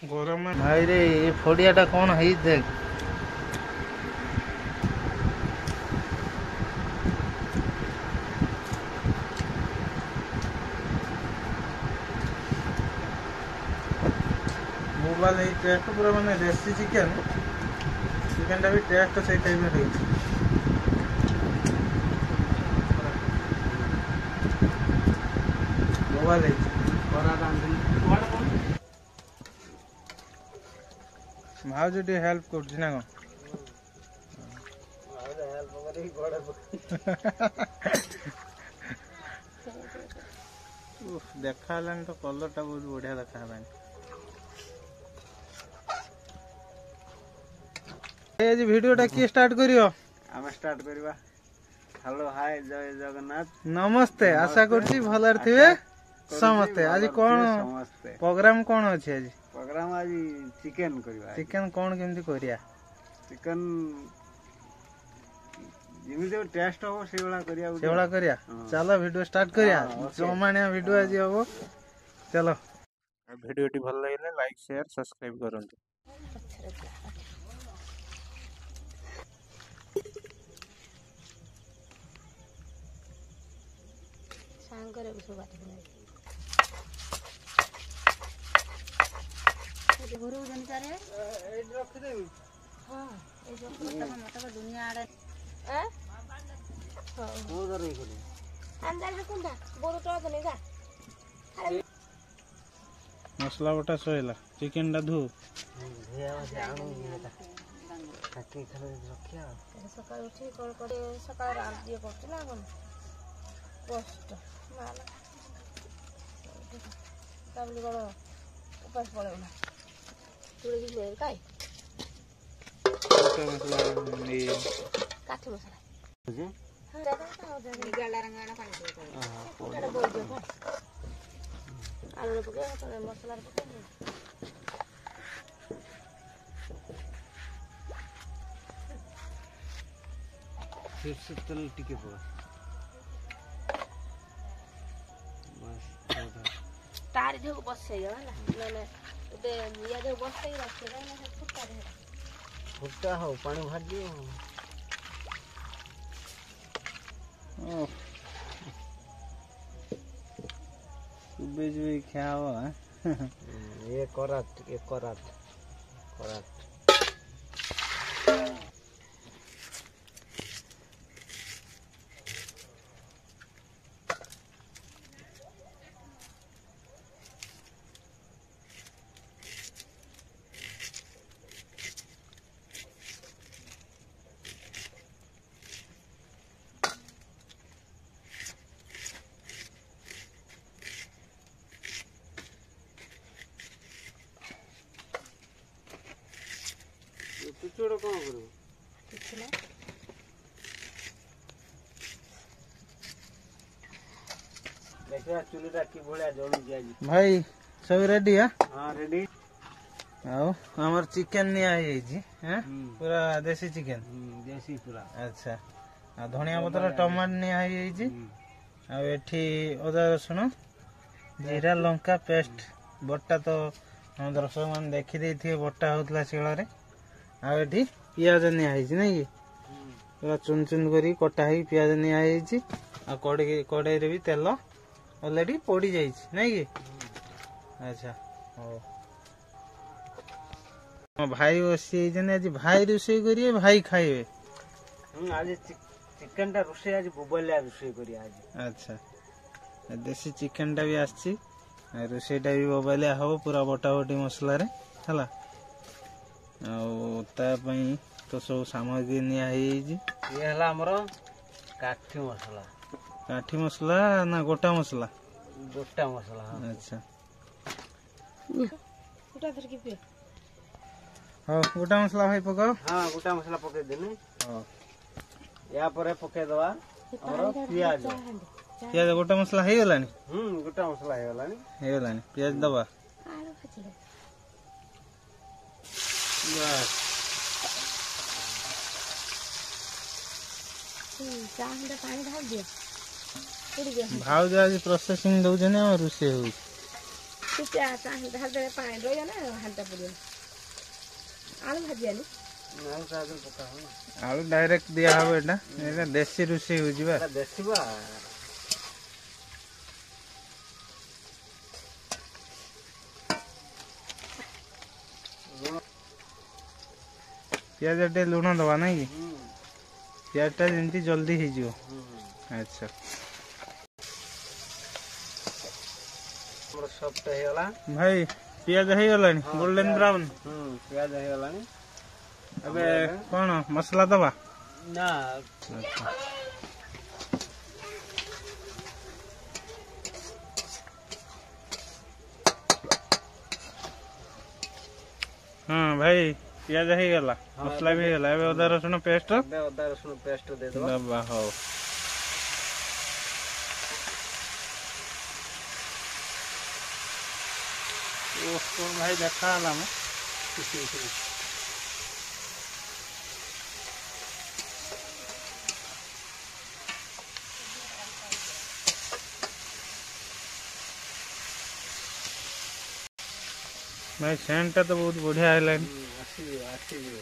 गरम भाई रे ये फोड़ियाटा कौन है देख मोबाइल ये टेस्ट पूरा माने देसी चिकन टा भी टेस्ट से टाइप में है मोबाइल है भाव जो हेल्प कर ना देखा तो कलर टा बहुत बढ़िया देखा आज वीडियोटा किए स्टार्ट करियो आम स्टार्ट करवा हेलो हाय जय जगन्नाथ नमस्ते आशा करछि भलर थिबे समस्ते आज कोन प्रोग्राम कोन अछि आज प्रोग्राम आज चिकन करवा चिकन कोन केमति करिया चिकन जिमिते टेस्ट हो सेवला करिया चलो वीडियो स्टार्ट करिया जमानिया वीडियो आज हो चलो वीडियोटी भल लागले लाइक शेयर सब्सक्राइब करंतु सांगरे उसो बात ये घरे जन चारे ए रख देबी हां ए जो मत का दुनिया आड़े ए हो जरे गेले अंदर कुंडा बोरो तो नहीं जा मसला बटा सोइला चिकन दा धु भेया जानो ये काकी खाले रखिया सकाळ उठी कॉल करे सकाळ रात दिए करते ना कोन कष्ट माला काबली गलो उपास पड़े ना तुड़े की ले काय मसला ये काठी मसला जी हां दादा हो गाला रंगाना पानी दे हां एटा बोल दे आलू पके तो मसला पके फिर से तेल टिके पड़ा तारी जो बसै होला माने ते या जो बसै रखे ना फुटा दे फुटा हो पानी भर दियो ओ सुबह जो क्या हुआ ये करात चुचुड़ कौन करू कुछ ना देखा चुलीटा की भलिया जळू जाई भाई सब रेडी है हां रेडी आओ हमर चिकन नि आई जी हैं पूरा देसी चिकन देसी पूरा अच्छा आ धनिया पत्र टमाटर नि आई जी आ एठी अदा रसुण जीरा लंका पेस्ट बट्टा तो हम दर्शक मान देखि देई थी बट्टा होतला शिळ रे आ एठी पियाज नि आई जी नै पूरा चुन चुन करी कटा ही पियाज नि आई जी आ कड़ाई रे भी तेल ऑलरेडी पड़ी जाई छी नै की अच्छा हो भाई बसी आज भाई रोषे करिए भाई खाइबे आज चिकन टा रोषे आज बोबलिया रोषे करिया आज अच्छा देसी चिकन टा भी आछि रोषेटा भी बोबलिया हो पूरा बटा बटी मसला रे हला तो सब सामग्री निया ये हला हमरो काठी मसला ना गोटा मसला हाँ। अच्छा गोटा धर के पे हां गोटा मसला भाई पकाओ हां गोटा मसला पके देने हां या पर पके दवा हमरो प्याज गोटा मसला हे गलानी गोटा मसला हे गलानी प्याज दबा आलू खचले बस चांद पानी ढाल दियो भाव आज प्रोसेसिंग दउजने और रुसे हो ଟିକେ ହାଲକା ପାଣି ରହିଗଲା ହାଲକା ପଡ଼ିବ ଆଳୁ ଭାଜିଆନି ନାଇଁ ତା ଦେହରେ ପକା ହବ ନା। ଆଳୁ ଡାଇରେକ୍ଟ ଦିଆ ହବ ଏଟା ଦେଶୀ ରୋଷେଇ ହଉଛି ବା। ଏଟା ଦେଶୀ ବା। ପିଆଜ ଟିକେ ଲୁଣ ଦବା ନାଇଁ କି ହୁଁ ପିଆଜ ଟା ଯେମିତି ଜଲ୍ଦି ହେଇଯିବ। ହୁଁ ଆଚ୍ଛା ଆମର ସଫ୍ଟ ହେଇଗଲା। ଭାଇ ପିଆଜ ହେଇଗଲାଣି ହଁ, ଗୋଲ୍ଡେନ ବ୍ରାଉନ୍। ପିଆଜ ହେଇଗଲାଣି। ଏବେ କଣ ମସଲା ଦବା? ନା ଆଚ୍ଛା ହଁ ଭାଇ ପିଆଜ ହେଇଗଲା ମସଲା ବି ହେଇଗଲା ଏବେ ଅଦା ରସୁଣ ପେଷ୍ଟ ଏବେ ଅଦା ରସୁଣ ପେଷ୍ଟ ଦେଇଦେବା। ଦବା। ହଉ କଣ ଭାଇ ଦେଖା ହେଲା ମ ଭାଇ ସେଣ୍ଟ ଟା ତ ବହୁତ ବଢିଆ ହେଲାଣି। ଆସିଯିବ ଆସିଯିବ।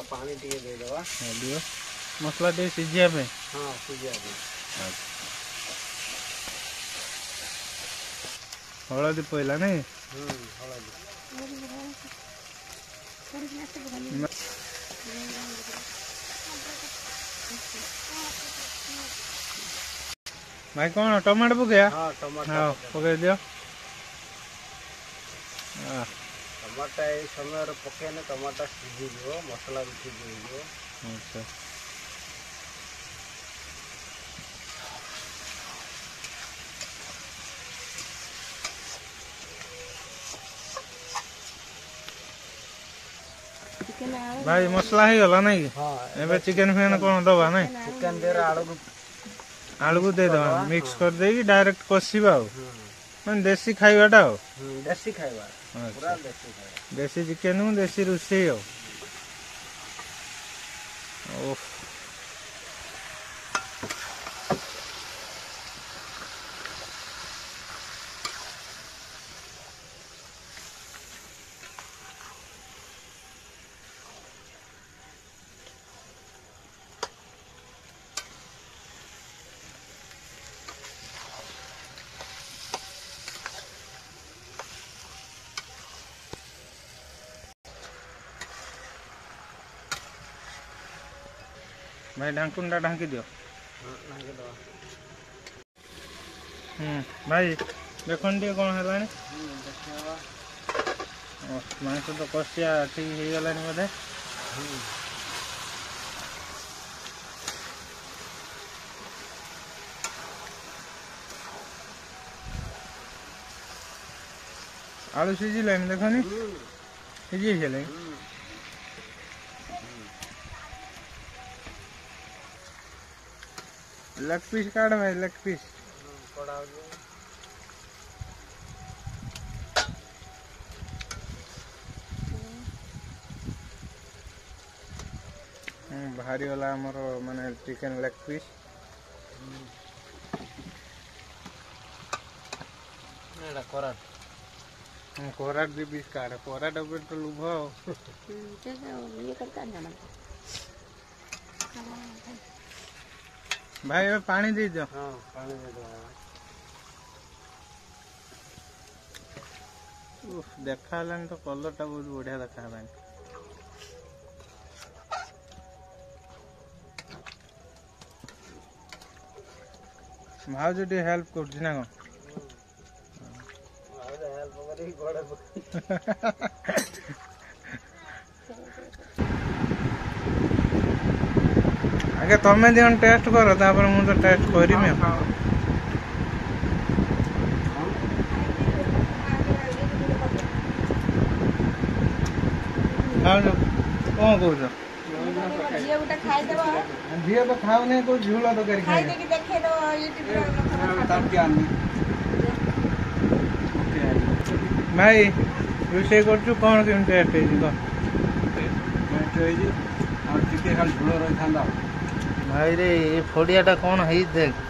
ପାଣି ଟିକେ ଦେଇଦେବା। ଦିଅ ମସଲା ଟିକେ ସିଝିବା ପାଇଁ। ହଁ ସିଝିବା ପାଇଁ। ହଳଦୀ ପଇଲା ନାଇଁ। ହଳଦୀ ଭାଇ କଣ ଟମାଟୋ ପକେଇବା? ହଁ ଟମାଟୋ ହଁ ପକେଇ ଦିଅ। ଟମାଟୋ ଏଇ ସମୟରେ ପକେଇଲେ ଟମାଟୋ ସିଝିଯିବ ମସଲା ବି ସିଝିଯିବ। ଆଚ୍ଛା ଭାଇ ମସଲା ହେଇଗଲା ନାଇଁ କି? ହଁ ଏବେ ଚିକେନ ଫିକେନ କଣ ଦବା ନାଇଁ? ଚିକେନ ଦେହରେ ଆଳୁକୁ ଦେଇଦବା ମିକ୍ସ କରିଦେଇକି ଡାଇରେକ୍ଟ କଷିବା ଆଉ ମାନେ ଦେଶୀ ଖାଇବାଟା ଆଉ। ଦେଶୀ ଖାଇବା ପୁରା ଦେଶୀ ଖାଇବା। ଦେଶୀ ଚିକେନ ଦେଶୀ ରୋଷେଇ ଆଉ। ଓଃ ଭାଇ ଢାଙ୍କୁଣଟା ଢାଙ୍କି ଦିଅ। ଭାଇ ଦେଖନ୍ତୁ ଟିକେ କଣ ହେଲାଣି। ମାଂସ ତ କଷିଆ ଠିକ ହେଇଗଲାଣି ବୋଧେ। आलू सीझिलाଣି देखनी सीझी हेले लेग पीस काट भाई लेग पीस बाहरी वाला हमरो माने चिकन लेग पीस एटा कराट कोराट भी पीस काट कोराट ऊपर तो लुभ ये करता जाना भाई अब पानी दे दो। हां पानी दे दो। उफ देखा हलान तो कलर टा बहुत बढ़िया देखा हलान। भाव जो हेल्प कर ना कौन आगे तमें दिन टेस्ट कर तापर मु तो टेस्ट करमी कौन कौच झील तो खाऊ नहीं कौ झूल तक भाई रोषे कर कौन केम टेस्ट हो ଟିକେ ଖାଲି ଝୋଳ ରହିଥାନ୍ତା। ଭାଇରେ ଏ ଫଡ଼ିଆଟା କ'ଣ ହେଇଛି ଦେଖ।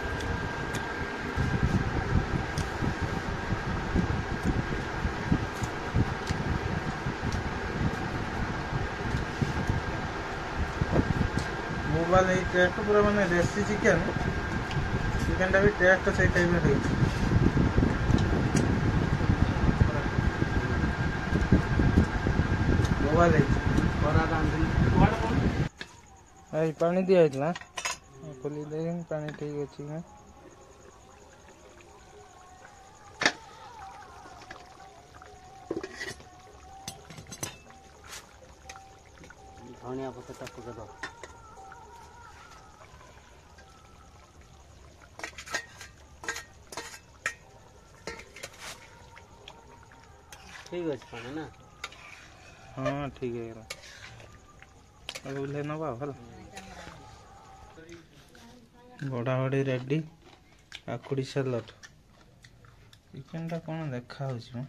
ମୋବାଇଲ ଏଇ ଟେଷ୍ଟ ପୁରା ମାନେ ଦେଶୀ ଚିକେନଟା ବି ଟେଷ୍ଟ ସେଇ ଟାଇପ୍ର ହେଇଛି। ମୋବାଇଲ ହେଇଛି ଭାଇ ପାଣି ଦିଆ ହେଇଥିଲା ଖୋଲି ଦେଇ ପାଣି ଠିକ୍ ଅଛି ନା। ଧନିଆ ପତ୍ରଟା ପକେଇଦବ। ଠିକ୍ ଅଛି ପାଣି ନା। ହଁ ଠିକ୍ ହେଇଗଲା ଏବେ ଓହ୍ଲେଇ ନେବା ହେଲା। ବଢ଼ାବଢ଼ି ରେଡ଼ି। କାକୁଡ଼ି ସାଲଡ଼। ଚିକେନଟା କ'ଣ ଦେଖାହେଉଛି ମ।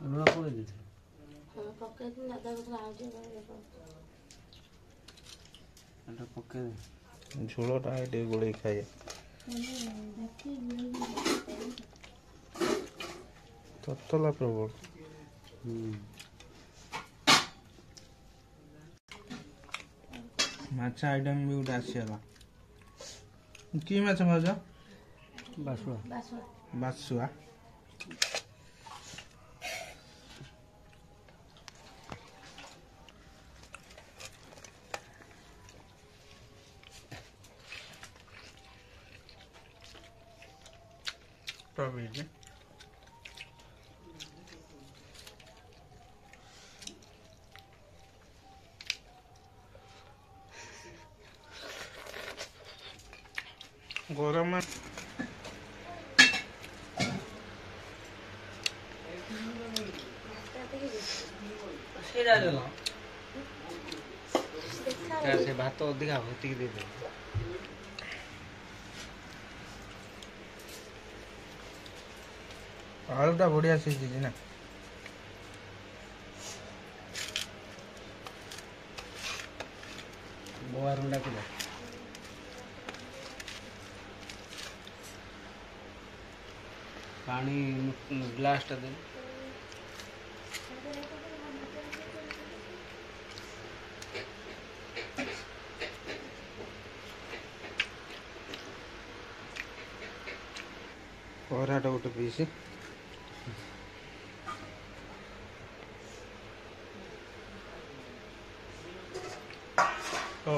ଲୁଣ ପକେଇ ଦେଇଥିଲ? ପକେଇଥିଲି ଦାଦା କହୁଥିଲା ଆଉ ଟିକେ ଏଟା ପକେଇ ଝୋଳଟା ଟିକେ ଗୋଳେଇ ଖାଇବା। ତତଲା ପ୍ରବଳ। ମାଛ ଆଇଟମ୍ ବି ଗୋଟେ ଆସିଗଲା। କି ମାଛ ଭାଉଜ? ବାସୁଆ। ବାସୁଆ। Probably. गरम से भात अधिका भतिक दे आलूटा बढ़िया सीझी ना। बोआ रुंडा किलो पानी ग्लासटा दे। पराटा गोटे पीस हो